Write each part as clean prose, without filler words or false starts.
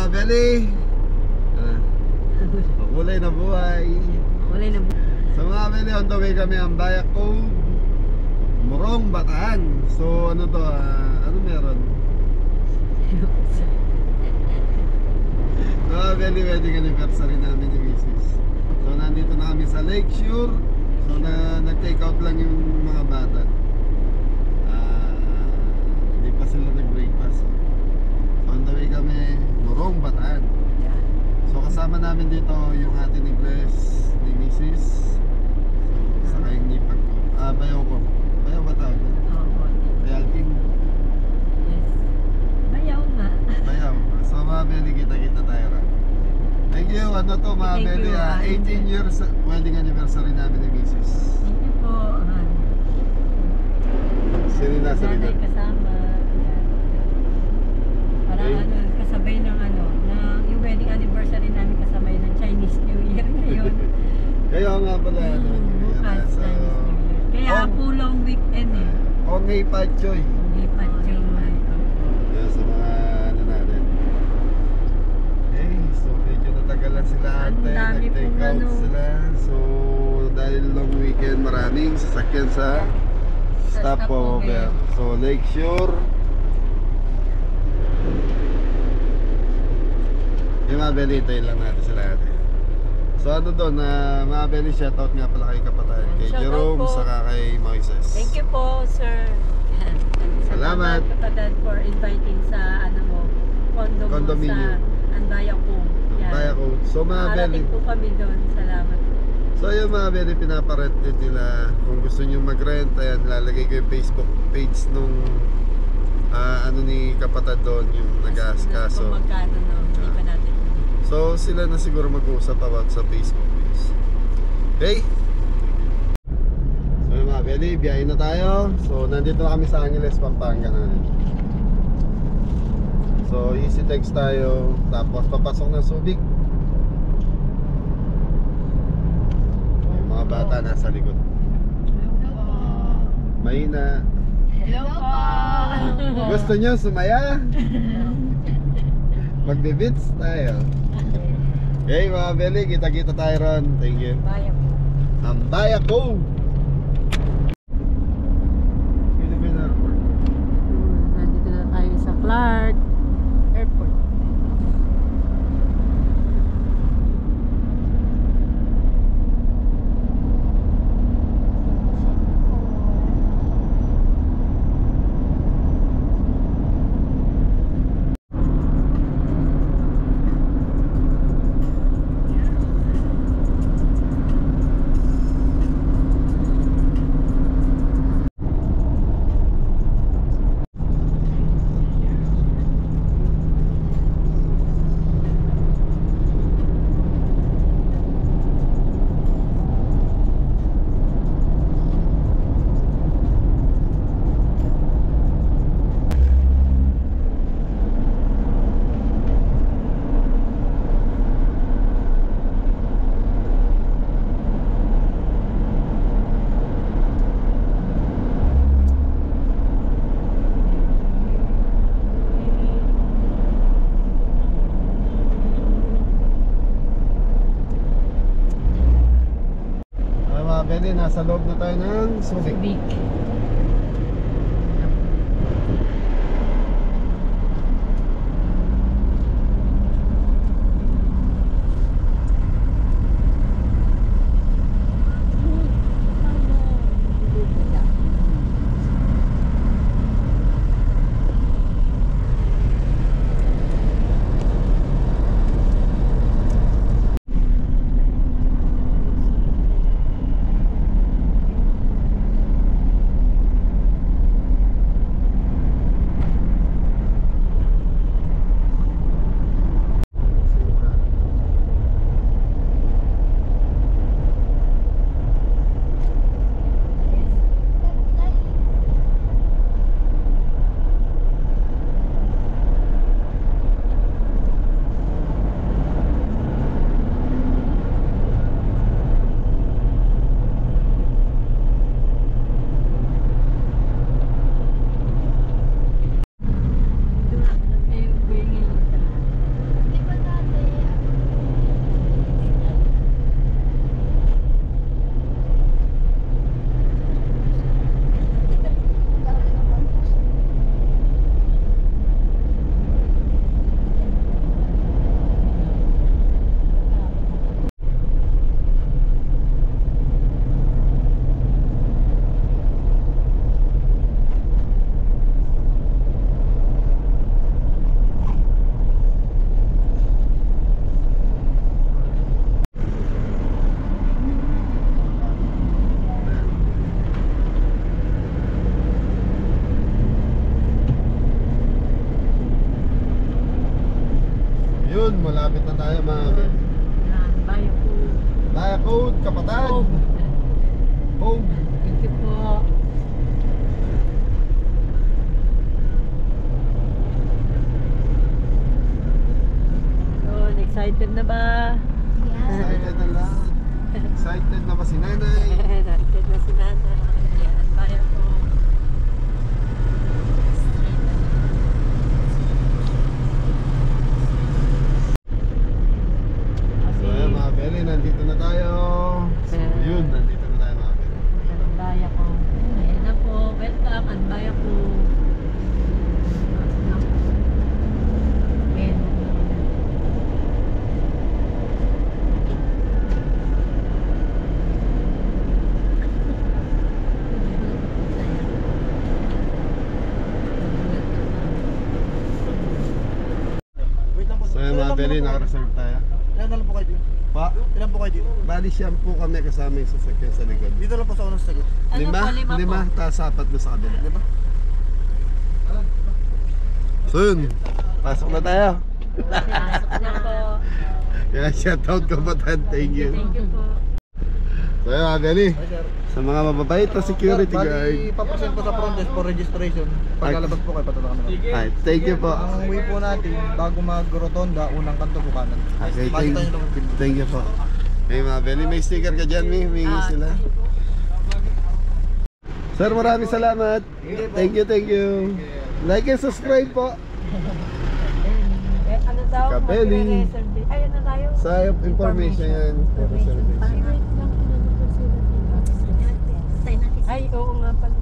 mga Beli, kulay na buhay. Kulay na buhay. So mga Beli, on the way kami ang Bayak Cove, Morong, Bataan. So ano to, ano meron? Mga Beli, wedding anniversary namin ni Mrs. So nandito na kami sa Lakeshore. So nag-take out lang yung mga bata. Hindi pa sila nag-breakfast. So on the way kami, Morong, Bataan. So kasama namin dito yung ate ni Bless, ni Mrs. So saka yung nipag ko. Bayaw ko. Bayaw ba tawag? Oo. Bayalking. Yes. Bayaw nga. Bayaw. So mga Beli, kita-kita tayo ra. Thank you. Ano to mga Thank Beli, you, 18 years wedding anniversary namin ni Mrs. Thank you po. Sino yung nasa Nanay likod? kasama. Ayan. Parang Okay. kasabay ng na yung wedding anniversary namin kasabay ng Chinese New Year ngayon. Kaya nga pala Bukas so, Chinese New Year. Kaya pulong weekend eh. Ongay Pachoy. Hindi pa Yan sa mga ano natin. Okay, so medyo natagalan sila Ang ate. dami Nag-take pong out sila. So dahil long weekend, maraming sasakyan sa stopover. So Lakeshore. Yung mga Beli, tayo lang natin sila ate. So ano doon, mga Beli, shoutout nga pala kay Kapatayan, kay Shoutout Jerome, po. saka kay Moises. Thank you po, sir. Salamat. Kapatid for inviting sa Condominium. sa Andaya ko. Bayak ko. So mga Beli, Marating po kami doon. Salamat. so yung mga Beli, pinaparent din nila. Kung gusto nyo mag-rent, ayan, lalagay ko yung Facebook page nung ano ni Kapatid doon, yung nag-aaskaso. Kung magkano, no? Hindi pa natin. So sila na siguro mag-uusap about sa Facebook page. Okay? So yung mga Beli, biyahe na tayo. So nandito na kami sa Angeles, Pampanga na. So easy text tayo. Tapos papasok ng Subic. Yung mga bata nasa likod. Mahina. Hello po! Gusto nyo sumaya? Magbe-beats tayo. Okay mga Beli, kita-kita tayo ron. Thank you. Bayak po. Ang Bayak Cove. Philippine Airport. Nandito na tayo sa Clark Airport. Mga Beli, nasa loob na tayo ng Subic. Big. Yun, malapit na tayo mga Ben. Bayo po. Daya Code, Kapatad. Home. Thank you po. Yun, excited na ba? Excited na lahat. Excited na ba si nanay? Excited na si Nana. Yan, bayo po. So ayan mga Beli, nandito na tayo. So yun, nandito na tayo mga Beli. Baya ko. Ayan na po. Welcome at baya ko. Ayan. Wait lang po. So ayan mga Beli, nakareserve tayo. Ilan na lang po kayo dito? Pa, Ilan po kayo dito? bali siyam po kami kasama yung sasakyan sa likod. Dito lang po sa unang sagot. Ano Lima? po, lima po? Lima, tapos apat doon sa kabila. Di ba? So yun, pasok na tayo. Pasok na po. Kaya shoutout Kapatad, thank you. Thank you po. So yun mga Beli, Hi, sir. sa mga mababait na security Bali, guard. papresent po sa front desk for registration. Pagkalabas po kayo, patata kami lang. Ay, thank you po. Ang way po natin, bago mag-rotonda, unang kanto po kanan. Okay, Makikita nyo naman film. thank you po. Hey mga Beli, may sticker ka dyan, may sila. Sir, maraming salamat. Thank you, thank you. Like and subscribe po. Eh, ano daw? Kabeli. Magre-reserve. Ay, ano tayo? Sa information yan. for reservation. Ay, oo nga pala.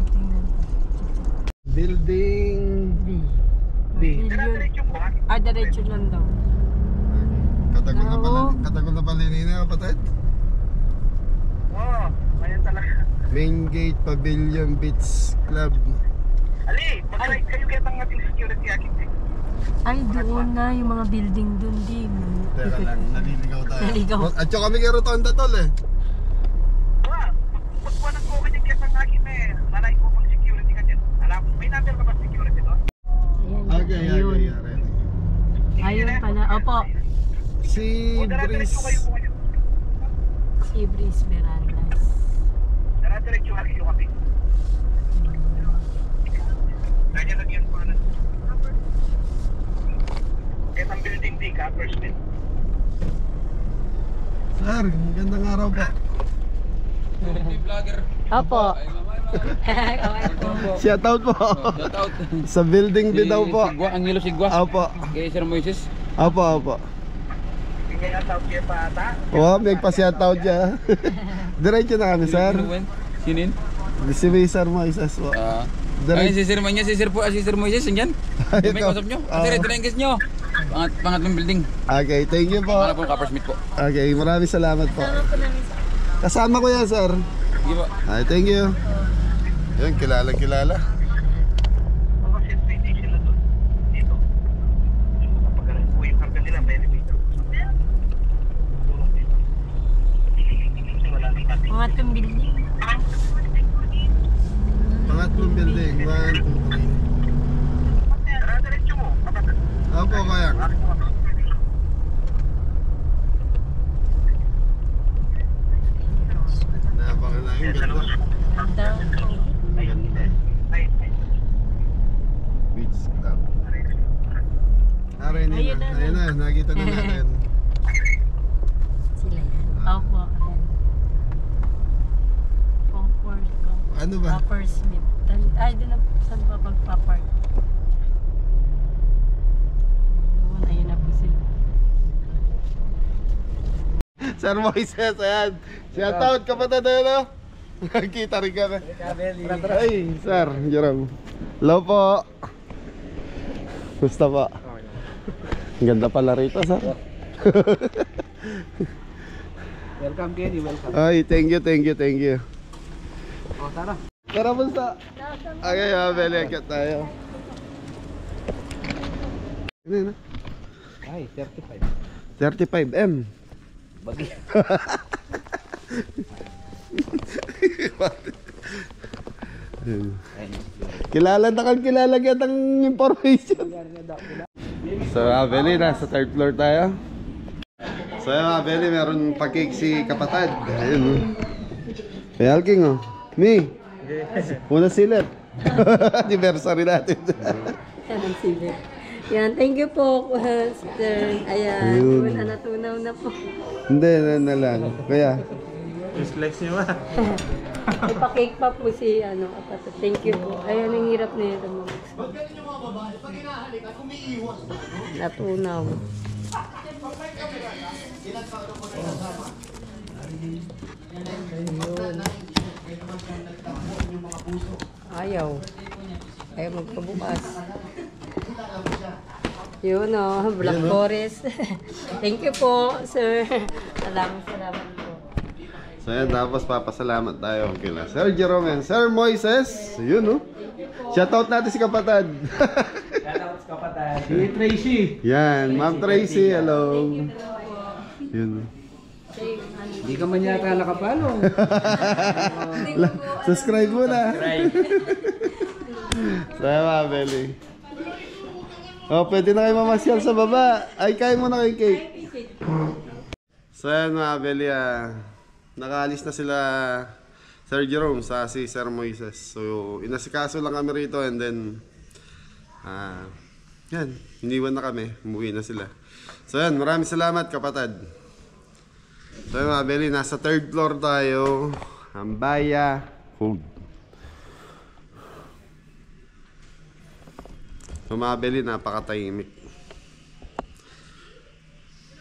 Tingnan ko. Building B. Ah, diretso lang daw. Katagol na pala yun Kapatid. Oo, ayan talaga. Main Gate Pavilion Beach Club. Ali, mag-ride kayo kaya ang ating security architect. Ay, doon na yung mga building doon, di. Teka lang, naliligaw tayo. Naligaw. At saka kami kay Rotonda tol eh. Wala, pagkuha ko kanyang kaya ang akin eh. Malay ko pang security ka dyan. Alam, may number ka ba security doon? Ayan, Okay, ayun. ready. Ayun pala. Opo. Si O, dara-diretso kayo Breeze. po kayo. Si Breeze Verandas. Dara-diretso kayo kami. Ganyan lang yan po na. Kaya ang building D ka, first bit. Sir, magandang araw po. Opo. Shoutout po. Shoutout. Sa building B daw po. Sigwa, Angelo Sigwa. Opo. Kay Sir Moises. Opo. Tingnan ang tawag kaya pa ata. Oo, may pa-shoutout siya. Diretso na kami, sir. Sinin? Si Sir Moises po. Ayun si Sir Manya, si Sir Moises, yan. Ayun May po. kausap nyo. Oo. Sir, ito na yung guest nyo. Pangatlong building. Okay, thank you po. Pangalan po ng Coppersmith po. Okay, maraming salamat po. Kasama ko yan, sir. Sige po. Ay, thank you. Yun, kilala. Mga safety station na doon. Dito. Kapag po yung karga nila, may elevator. Tulong dito. Wala nang pati. Mga itong building. Pangatlong building. 1, 2, 3. Dara-diretso mo. Kapag Opo, kaya. Napakalaking ganda. Ganda. Ganda. Beach Club. Aray Ayun nila. na. Ayun na, nakita na natin. Sila yan. Opo. Ayan. Comfort. Ano ba? Coppersmith. Ay, doon na. Saan ba pagpapark? Ayun na po sila. Sir Moises, ayan. Shoutout kapatid na yun, no? Nakikita rin kami. Ay, sir, Jerome. Hello po. Gusto po. Ang ganda pala rito, sir. Welcome, Kenny. Welcome. Ay, thank you. O, tara. Tara, basta. Okay, balikat tayo. Ano yun, Ay, 35. 35M. Bagi. Ayun. Ayun. Kilala na kang kilala agad ang information. So, Abeli, nasa third floor tayo. So, Abeli, meron pa-cake si Kapatad. Ayun, oh. May Alking, oh. Mi, una silip. Anniversary natin. Yan ang silip. Yan, thank you po, Sir. Ayan, Ayun. natunaw na po. Hindi, na lang. Kaya, Flex niyo ba? Ipa-cake pa po si kapatid. Thank you po. Ayan, ang hirap na ito mo. Natunaw. Ayaw. Ayaw magpabukas. Yun Black Forest. Thank you po, sir. Salamat po. so yan, tapos papasalamat tayo kila Sir Jerome and Sir Moises. Yun, oh. Shoutout natin si Kapatad. Shoutout sa kapatid. Si Tracy. Yan, Ma'am Tracy, hello. Yun. Hindi ka man yata nakapalo. Subscribe mo na. Sama, Belly. Oh, pwede na kayo mamasyal sa baba. Ay, kain mo na kayo cake. So yan mga Belly, nakaalis na sila Sir Jerome sa si Sir Moises. So, inasikaso lang kami rito and then yan, iniwan na kami. Umuwi na sila. So yan, maraming salamat Kapatad. So yan mga Belly, nasa third floor tayo. Ambaya Food. So mga Belly, napakatahimik.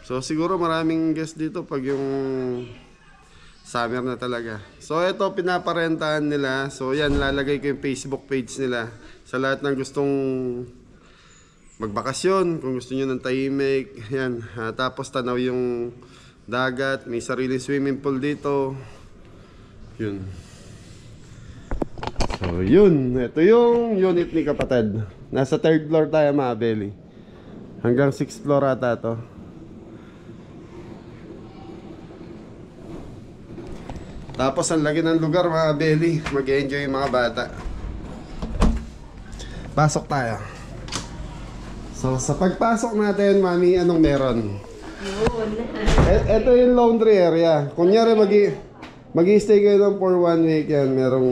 So siguro maraming guest dito pag yung summer na talaga. So ito pinaparentahan nila. So yan, lalagay ko yung Facebook page nila sa lahat ng gustong magbakasyon, kung gusto nyo ng tahimik. Yan, tapos tanaw yung dagat, may sariling swimming pool dito. Yun. So yun, ito yung unit ni Kapatid. Nasa third floor tayo mga Belly. Hanggang 6th floor ata to. Tapos ang lagi ng lugar mga Belly. Mag-enjoy yung mga bata. Pasok tayo. So sa pagpasok natin, Mami, anong meron? Ito yung laundry area. Kunyari mag-i-stay kayo lang for 1 week yan. Merong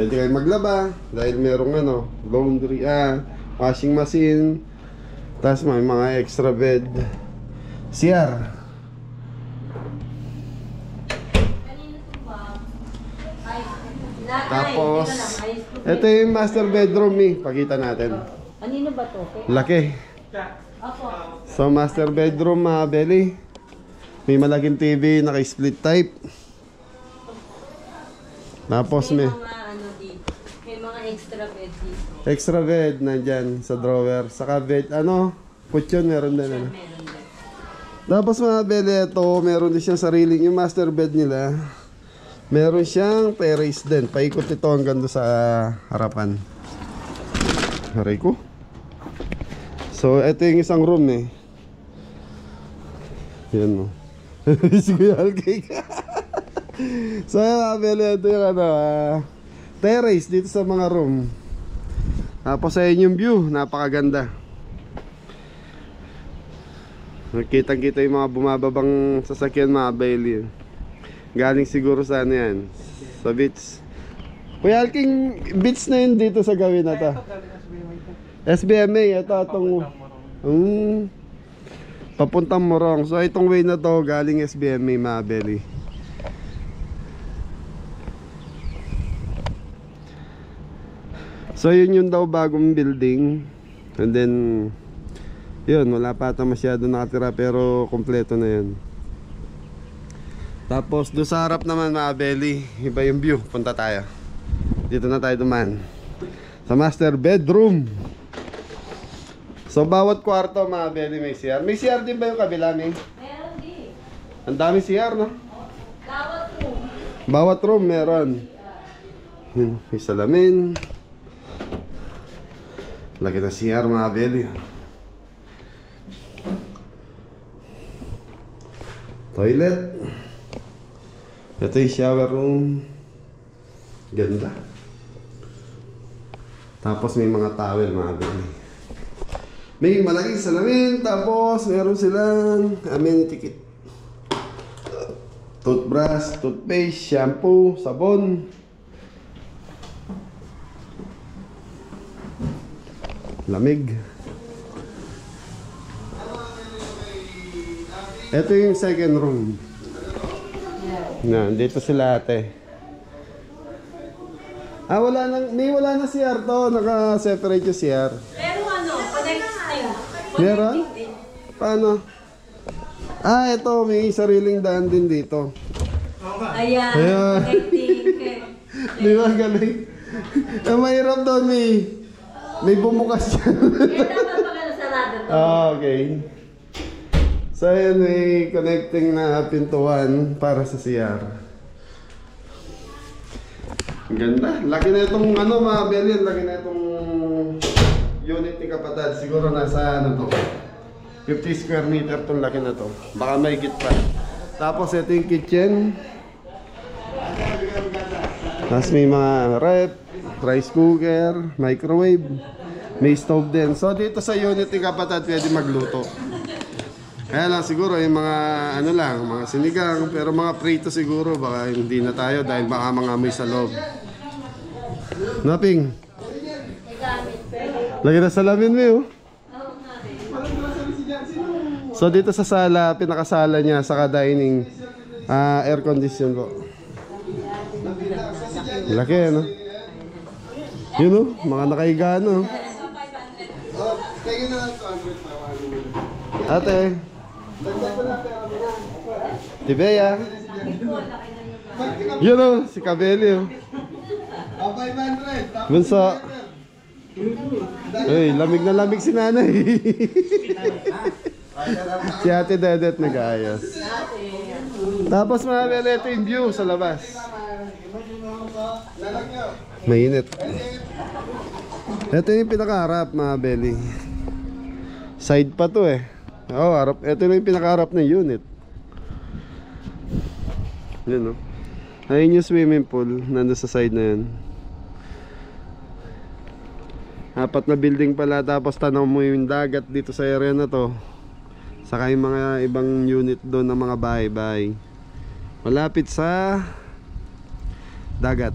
pwede kayo maglaba dahil merong laundry, washing machine. Tapos may mga extra bed. CR. Tapos ito yung master bedroom pakita natin. Kanino ba to? Laki. So master bedroom mga Belly. May malaking TV, naka-split type. Tapos may mga extra bed dito. extra bed nandyan sa drawer. Saka bed, kutsyon meron din. Tapos mga Belly, ito, meron din siyang sariling, yung master bed nila. Meron siyang terrace din. Paikot ito hanggang doon sa harapan. Haray ko. So, ito yung isang room Yan si Kuya Alcake. So, Abel, ito yung terrace dito sa mga room. Tapos sa yung view, napakaganda. Nakitang-kita yung mga bumababang sasakyan mga Bailey. Galing siguro sa yan, sa beach. Kuya Alking, beach na yun dito sa gawin na to. SBMA, ito itong papuntang Morong. So itong way na to galing SBMA mga Belly. So yun yung daw bagong building. And then yun, wala pa ata masyado nakatira pero kompleto na yun. Tapos doon sa harap naman mga Belly, iba yung view. Punta tayo. Dito na tayo duman sa master bedroom. So bawat kwarto mga Belly may CR. May CR din ba yung kabila, May? Meron din. Ang dami CR, no? Bawat room. Bawat room meron. May salamin. Laki na CR mga Belly. Toilet. Ito yung shower room. Ganda. Tapos may mga towel mga beli. May malaking salamin, tapos meron silang amenity kit. Toothbrush, toothpaste, shampoo, sabon. Lamig. Ito yung second room. Na, dito sila ate. Wala na CR to, naka-separate yung CR. Pero ano, connecting. Meron? Paano? Ito, may sariling daan din dito. Ayan, Ayan. connecting. Di ba galing? Ang mahirap doon, may bumukas yan. Dapat pag sarado to. Okay. So ayan, may connecting na pintuan para sa CR. Ang ganda. Laki na itong mga Belian, laki na itong unit ni Kapatid. Siguro nasa 50 square meter itong laki na to. Baka may git pa. Tapos ito yung kitchen. Tapos may mga rep, rice cooker, microwave, may stove din. So dito sa unit ni Kapatid pwede magluto. Kaya lang siguro yung mga mga sinigang, pero mga prito siguro baka hindi na tayo dahil baka mga amoy sa loob. Naping. Lagi na salamin mo. So dito sa sala, pinakasala niya sa dining, air condition po. Laki ano? Yun mga nakahiga no. Ate. Tibeya. Yun si Kabeli 500. Bunso. Lamig na lamig si nanay. Si Ate Dedet nag-aayos. Tapos mga Beli, ito yung view sa labas. Mainit. Ito yung pinakaharap mga Beli. Side pa to harap. Ito na yung pinakaharap ng unit. Yun ayun yung swimming pool. Nandun sa side na yun. 4 na building pala. Tapos tanaw mo yung dagat dito sa area na to. Saka yung mga ibang unit doon ng mga bahay-bahay. Malapit sa dagat.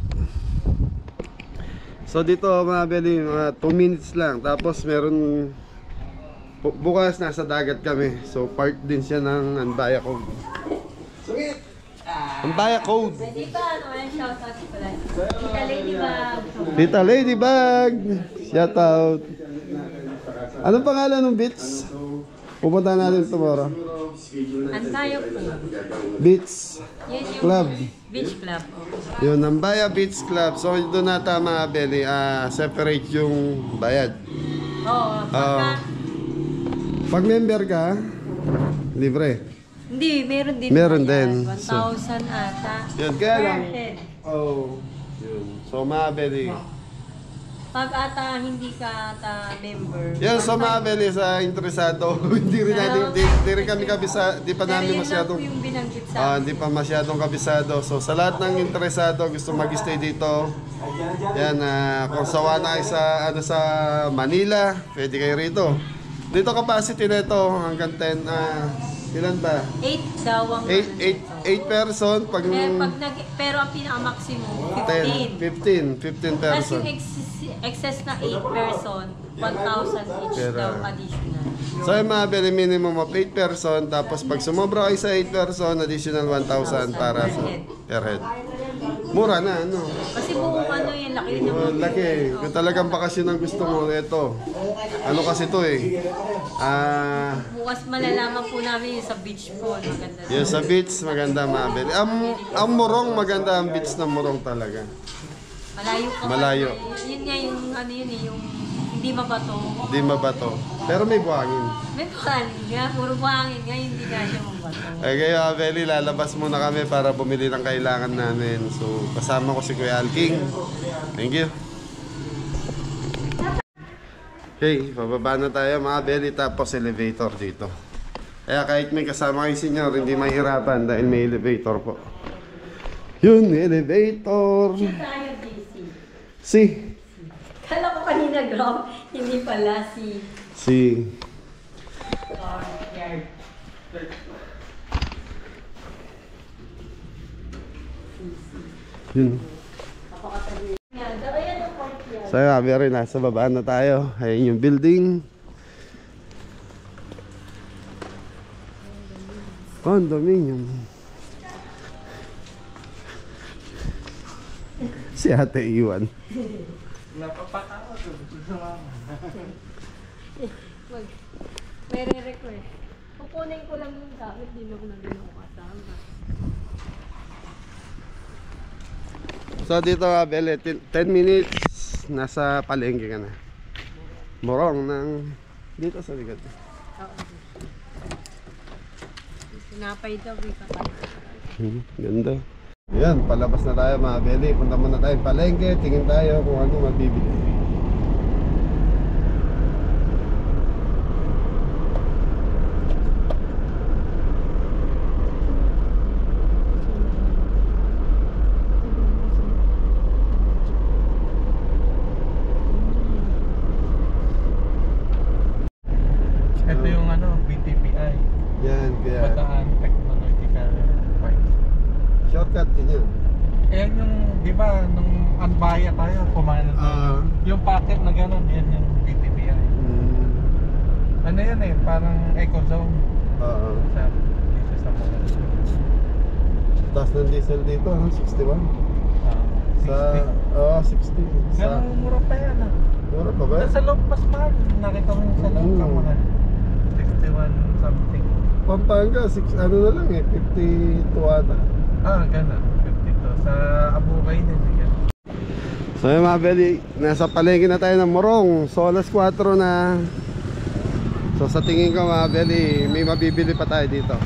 So dito mga Beli, mga 2 minutes lang. Tapos meron bukas nasa dagat kami. So part din siya ng Anbaya Cove. Anbaya Cove. Pwede ba yung shoutout pala? Tita Ladybug. Tita Ladybug. Shoutout. Anong pangalan ng beach? Pupunta natin tomorrow. Antayo po. Beach Yun yung Club. Beach Club. Yun, Anbaya Beach Club. So doon na tama Beli, separate yung bayad. Oo, Pag member ka, libre. hindi, meron din. Meron bayad. din. 1,000 ata. Yun, kaya lang. Per head. Yun. So mga Beli. Pag ata hindi ka ata member. Yan sa mga Beli, sa interesado, hindi rin natin, hindi rin kami kabisa, di pa namin masyadong, yung binanggit sa hindi pa masyadong kabisado. So sa lahat ng interesado, gusto mag-stay dito, yan, kung sawa na kayo sa Manila, pwede kayo rito. Dito capacity nito hanggang 10, ilan ba? 8 daw ang 8 person, pero ang pinaka-maximum 15 Tapos person. yung excess na 8 person, 1,000 each Pero- daw additional. So yung mga Beli, minimum of 8 person, tapos pag sumobra kayo sa 8 person, additional 1,000 para sa per head. Mura na, Kasi buong yung laki ng Laki. Kung talagang bakasyon ang gusto mo, ito. Ano kasi to Bukas malalaman po namin yung sa beach po. Maganda. Yung sa beach, maganda mga Beli. Ang Morong, maganda ang beach ng Morong talaga. Malayo pa. Malayo. Yun nga yung yung hindi mabato. Hindi mabato. Pero may buhangin. May buhangin nga, puro buhangin nga, hindi nga siya mabato. Kaya mga Beli, lalabas muna kami para bumili ng kailangan namin. So, kasama ko si Kuya Alking. Thank you. Okay, pababa na tayo mga Beli, tapos elevator dito. Kaya kahit may kasama kayo senyor, hindi mahirapan dahil may elevator po. Yun, elevator. Tayo busy. Si. Kala ko kanina nag-rock. Hindi pala si Yard. Yun. Ayan ang courtyard. So sabi rin, nasa babaan na tayo. Ayun yung building. Condominium. Si Ate Iwan. May re-request. Kukunin ko lang yung gamit, di mo na din ako kasama. So dito nga Bele, 10 minutes nasa palengke ka na. Morong ng dito sa ligat. Sinapay daw, may kapal. Ganda. Yan, palabas na tayo mga Bele. Punta muna tayo palengke, tingin tayo kung ano mabibili. Ito yung BTPI. Yan, kaya Bataan Technological Park. shortcut din yan. Ayan yung, di ba, nung Anbaya tayo, kumain na tayo. Yung packet na gano'n, yan yung BTPI. Ano yan parang eco zone sa dito sa mga. Taas ng diesel dito, 61. Sa 60. Sa Ganun mura pa yan mura pa ba? Sa loob mas mahal. Nakita mo yung sa loob ka muna. 61 something. Pampanga, ano na lang 52 ata. Ganun. 52. Sa Abukay din. Ganun. So yung mga Beli, nasa palengke na tayo ng Morong. So alas 4 na. So sa tingin ko mga Beli, may mabibili pa tayo dito.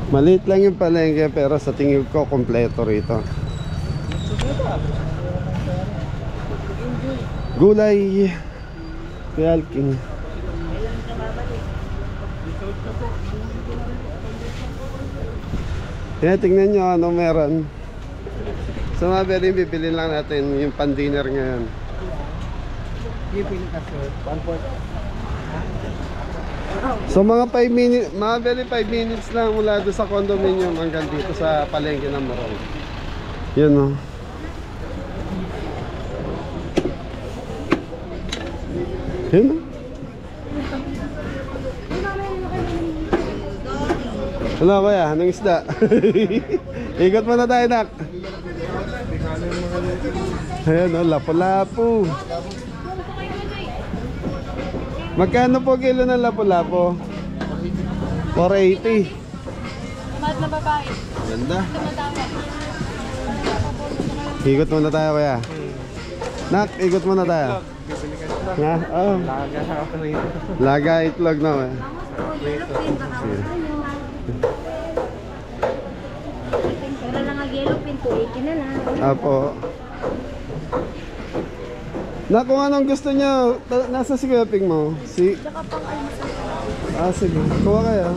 Maliit lang yung palengke pero sa tingin ko kompleto rito. Gulay Realking. Tingnan nyo ano meron. So mga Beli, bibili lang natin yung pan-dinner ngayon. So mga 5 minutes, mga Beli 5 minutes lang mula doon sa condominium hanggang dito sa palengke ng Morong. Yun o. Yun o. Hello kuya, anong isda? Ikot muna tayo nak. Ayan o, lapu-lapu. Magkano po kilo ng lapu-lapu? 480. Mat na babae. Ganda. Ikot muna tayo kuya. Nak, ikot muna tayo. Nga? Oh. Laga itlog na kuya. Pero lang ang yellow pin, 280 na lang. Apo. Na kung anong gusto niya, nasa si Kuya Ping mo? Si... Tsaka pang almusal. Sige. Kuha kayo.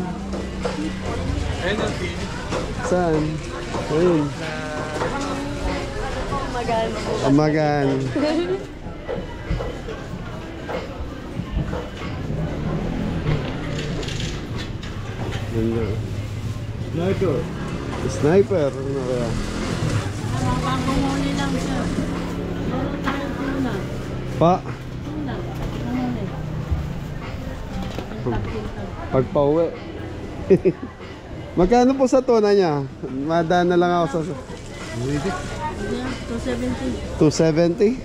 Saan? Ayun. Amagan. Ganda. Sniper. Sniper. Ano kaya? Pangkumuli lang siya. Meron tayong tuna. Pa. Tuna. Namuli. Pagpauwi. Magkano po sa tuna niya? Madaan na lang ako sa... 270. 270?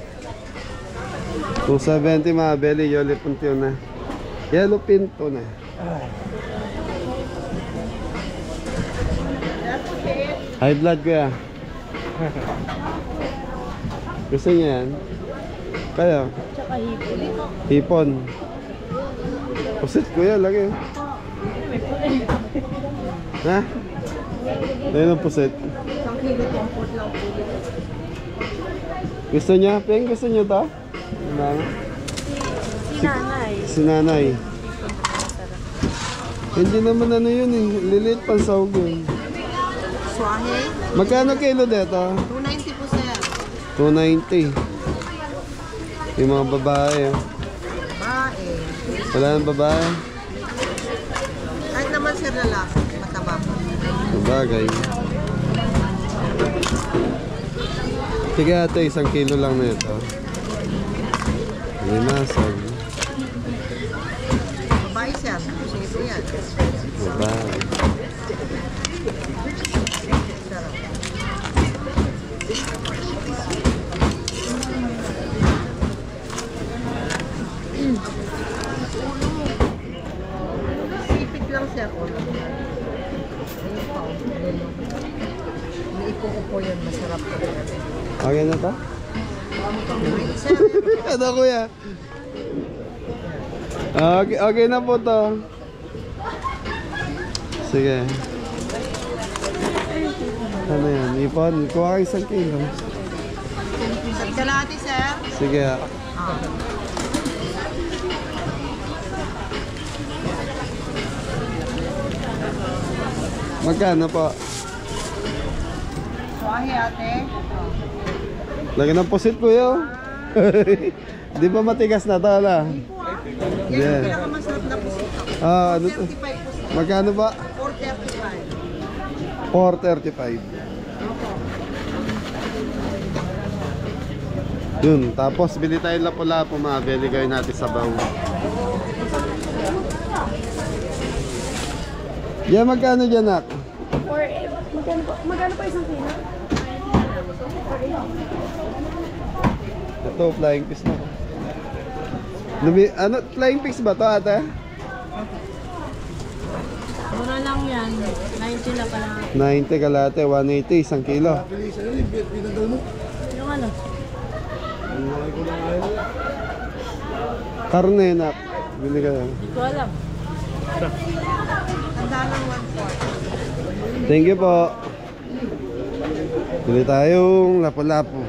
270 mga Beli, yellow pin tuna. Yellow pin tuna. High blood kuya. Gusto niya yan? Kaya? Tsaka hipon. Hipon. Pusit kuya, lagi. Ha? Ayun ang pusit. Isang kilo comfort lang po. Gusto niya? Peng, gusto niyo to? Si nanay. Si nanay. Hindi naman ano yun eh. Lilit pang sahog yun. Swahe. Magkano kilo dito? 290 po sir. 290. Yung mga babae. Oh. Bae. Wala nang babae. Kahit naman sir lalaki, mataba pa. Sabagay. Sige ate, 1 kilo lang na ito. Limasag. Babae sir. Sige po yan. Babae. Sarap. Sipit lang siya ko. Ayun pa. Iniipo ko po yun. Masarap po rin. Okay na to? Sir, Ano kuya? Okay, okay na po to. Sige. Ano yan? Ipon? Kuha kayo 1 kilo. isang kalahati sir. Sige. Magkano po? Suwahe ate. Lagi ng pusit ko yun. Di ba matigas na to ala? Yan Yeah. yung pinakamasarap na pusita. Ano to? 35 po sir. Magkano ba? 435. 435. Yun, tapos bili tayo lapu-lapu mga beligay natin sa baw. Yan, magkano dyan nak? Magkano pa isang kilo? Ito, flying fish na. Ano, flying fish ba to ate? Mura lang yan. 90 na pala. 90 kalate, 180, 1 kilo. Yung ano? Karne na. Bili ka. Hindi ko alam. Handa lang 1/4. Thank you po. Bili tayong lapu-lapu.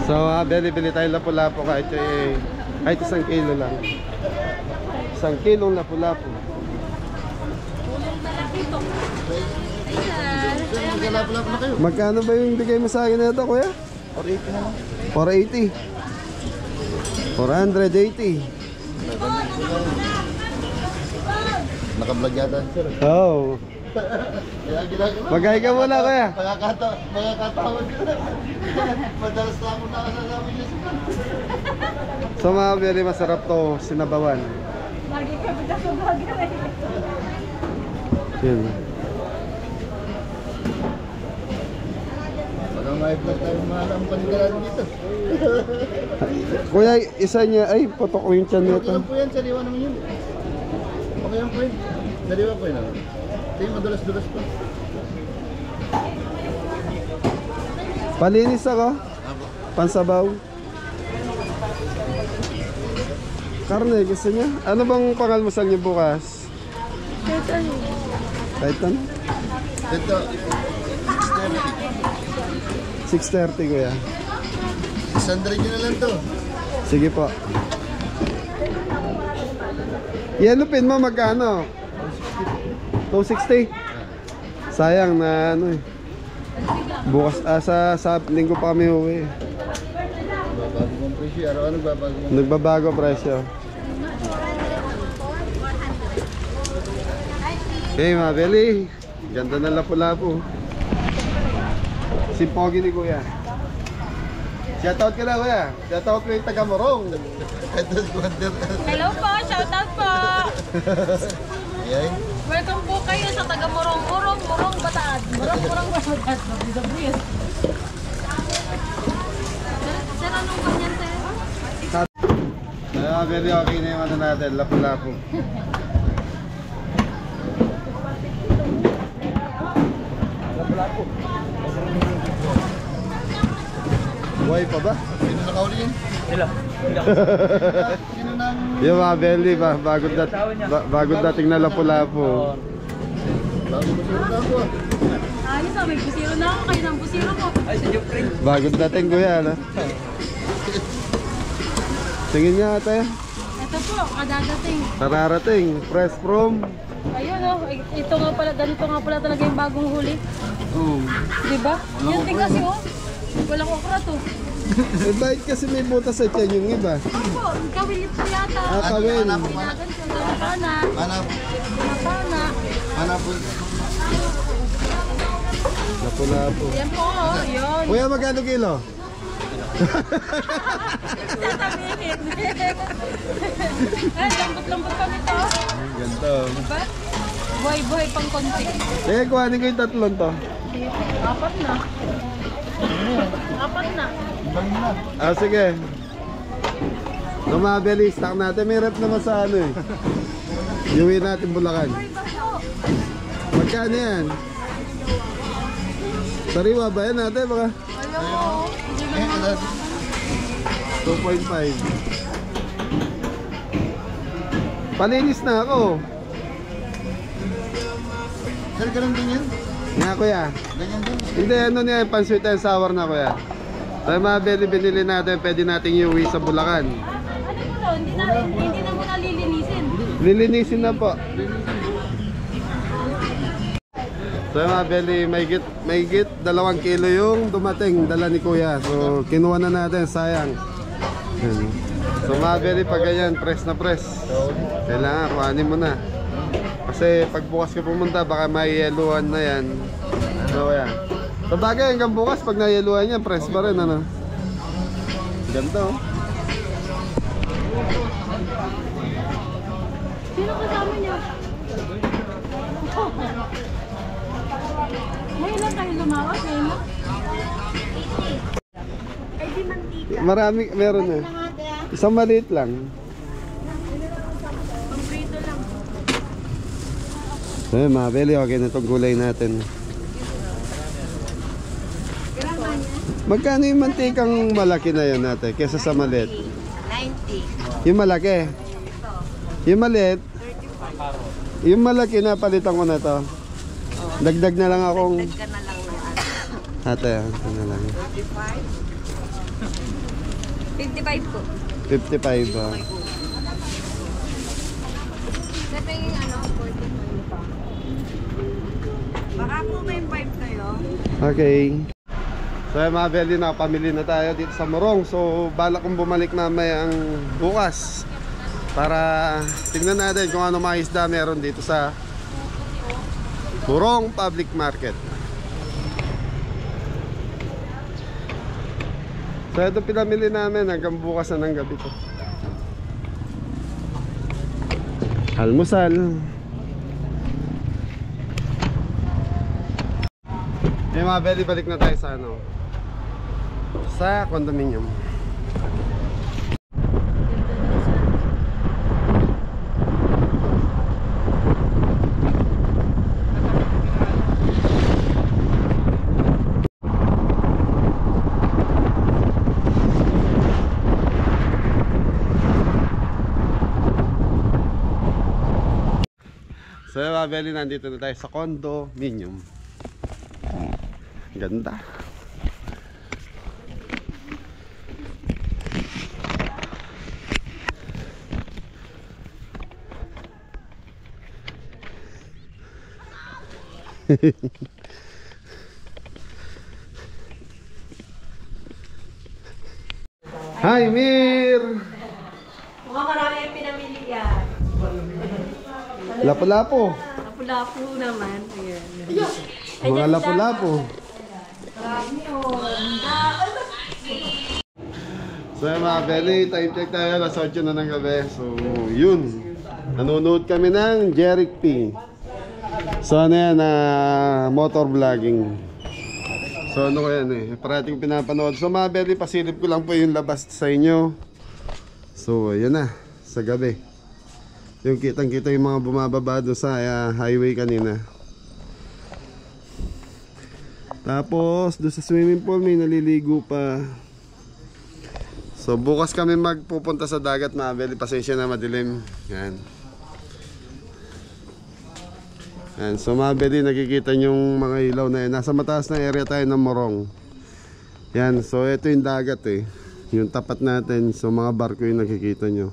So, bili tayo lapu-lapu kahit 1 kilo lang. 1 kilong lapu-lapu. Magkano ba yung bigay mo sa akin na ito, kuya? 480 na lang. 480. 480. Naka-vlog yata, sir. Oh. Magkaya ka muna, kuya. Magkakatawa ko na. Madalas na ako nakasasama niya sa So mga very masarap to, sinabawan. Lagi kami nakabagay. Yun. Pag ang i-vlog tayo mahal ang panigalan dito. Kuya, isa niya, ay, putok ko yung tiyan Okay nito. lang po yan, sariwa naman yun. Okay lang po yun. Sariwa po yun. Ito yung madulas-dulas po. Palinis ako. Pansabaw. Karne, gusto niya? Ano bang pangalmusal niyo bukas? Kahit ano? Ito, 6:30 kuya. 600 nyo na lang to. Sige po. Yellow pin mo magkano? 260. Sayang na ano eh. Bukas sa linggo pa kami uwi. Babago mong presyo. Araw-araw nagbabago mo. Nagbabago presyo. Hey mga Beli, ganda ng lapu-lapu. Si Pogi ni Kuya. Shoutout ka na Kuya. Shoutout ko yung taga Morong. Ito si Wonder. Hello po, shoutout po. Ayan. Welcome po kayo sa taga Morong, Bataan. Morong, Bataan. Sir, anong ganyan, sir? Mga Beli, okay na yung ano natin, lapu-lapu. Buhay pa ba? Sino nakahuli yun? Sila. Sino nang... Yung mga belly ba? Bagong dating na lapu-lapu. Bago mo sino na ako ah. Ayos ah, may busiro na ako. Kayo ng busiro ko. Ay, si Jeffrey. Bagong dating kuya, ano? Tingin niya ate. Ito po, kadadating. Kararating. Fresh from. Ayun oh, ito nga pala, ganito nga pala talaga yung bagong huli. Diba? Yan din kasi oh. Walang okra to. Eh bakit kasi may butas sa tiyan yung iba? Opo, kawilit po yata. Kawin. Pinagan ko ng pana. Pinapana. Hanap po. Lapu-lapu. Yan po oh, yun. Kuya, magkano kilo? Sasabihin. Ay, lambot-lambot pa nito. Ganto. Diba? Buhay-buhay pang konti. Eh, kuhanin ko yung tatlong to. Apat na. Apat na. Ah, sige. Tumabeli, stock natin. May rep naman sa ano eh. Iuwi natin Bulacan. Magkano yan? Sariwa ba yan natin? Baka Hello. 2.5. Palinis na ako. Sir, ganun din yan? Nga kuya. Ganyan din. Hindi, ano niya, pan-sweet and sour na kuya. Tayo mga binili natin, pwede nating iuwi sa Bulacan. Ano po to? Hindi na muna lilinisin. Lilinisin na po. So mga beli, may git 2 kilo yung dumating, dala ni kuya. So kinuha na natin, sayang. Yan. So mga beli, pag ganyan, press na press. Kailangan, kuhanin mo na. Kasi pag bukas ka pumunta, baka may yeluhan na yan. So yan. So bagay, hanggang bukas, pag nayeluhan yan, press pa rin, ano. Ganito. Sino kasama niya? Ngayon lang kayo lumawas, ngayon lang. Ay, di mantika. Marami, meron na. Isang maliit lang. Pamprito lang. Ayun mga beli, okay na itong gulay natin. Magkano yung mantikang malaki na yun natin kesa sa maliit? 90. Yung malaki? Yung maliit? Yung malaki na palitan ko na to. Dagdag na lang akong... Ka na lang ng ano. Ate, ito na lang. 55 po. 55 ba? Sabi yung ano, 45 pa. Baka po may 5 kayo. Okay. So mga beli, nakapamili na tayo dito sa Morong. So balak kong bumalik mamaya ang bukas para tingnan natin kung ano mga isda meron dito sa Morong Public Market. So ito pinamili namin hanggang bukas na ng gabi to. Almusal. Eh mga beli, balik na tayo sa ano, sa condominium. So mga beli, nandito na tayo sa condominium. Ganda. Hi Mir! Mukhang marami yung pinamili yan. Lapu-lapu. Lapu-lapu naman. Ayan. Mga lapu-lapu. So mga beli, time check tayo, alas 8 na ng gabi. So yun, nanonood kami ng Jeric P. So ano yan, motor vlogging. So ano ko yan eh, parati ko pinapanood. So mga beli, pasilip ko lang po yung labas sa inyo. So yan na, sa gabi. Yung kitang kita yung mga bumababa doon sa highway kanina. Tapos doon sa swimming pool may naliligo pa. So bukas kami magpupunta sa dagat mga beli. Pasensya na madilim. Yan. Yan. So mga beli, nakikita yung mga ilaw na yun. Nasa mataas na area tayo ng Morong. Yan. So ito yung dagat eh. Yung tapat natin. So mga barko yung nakikita nyo.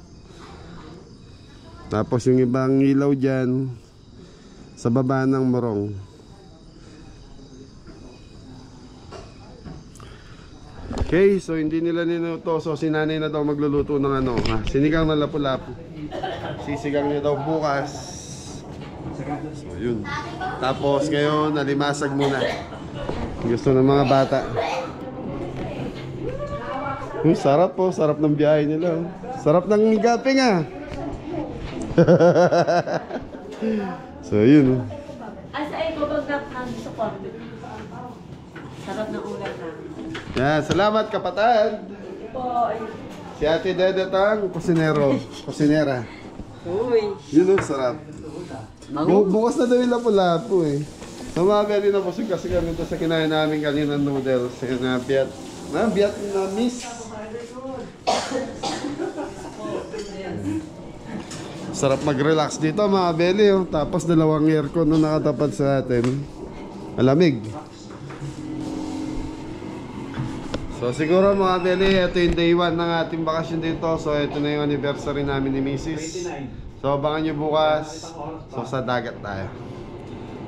Tapos yung ibang ilaw dyan sa baba ng Morong. Okay, so hindi nila niluto. So si nanay na daw magluluto ng ano, sinigang na lapu-lapu. Sisigang niya daw bukas. So yun. Tapos ngayon, nalimasag muna. Gusto ng mga bata. Sarap po, sarap ng biyahe nila. Sarap ng gaping So yun. Asa ay babagdak ng support. Sarap ng ulam na. Yan, salamat kapatid. Si Ate Dedetang, kusinero, kusinera. Uy. Yun ang sarap. Bukas na daw yung lapu-lapu eh. So mga beli na busog kasi kami ito sa kinain namin kanina noodles. Yung Vietnamese. Sarap mag-relax dito mga beli. Tapos dalawang aircon na nakatapat sa atin. Malamig. So siguro mga beli, ito yung day 1 ng ating bakasyon dito. So ito na yung anniversary namin ni Mrs. So abangan nyo bukas. So sa dagat tayo.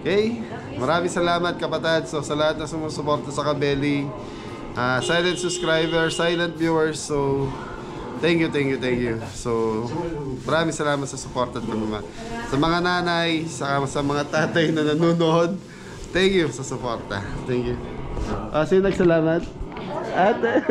Okay? Maraming salamat kapatid. So sa lahat na sumusuporta sa Kabeli, silent subscribers, silent viewers. So thank you. So maraming salamat sa support at mga sa mga nanay, sa mga tatay na nanonood. Thank you sa suporta. Thank you. Sino nagsalamat? Ate.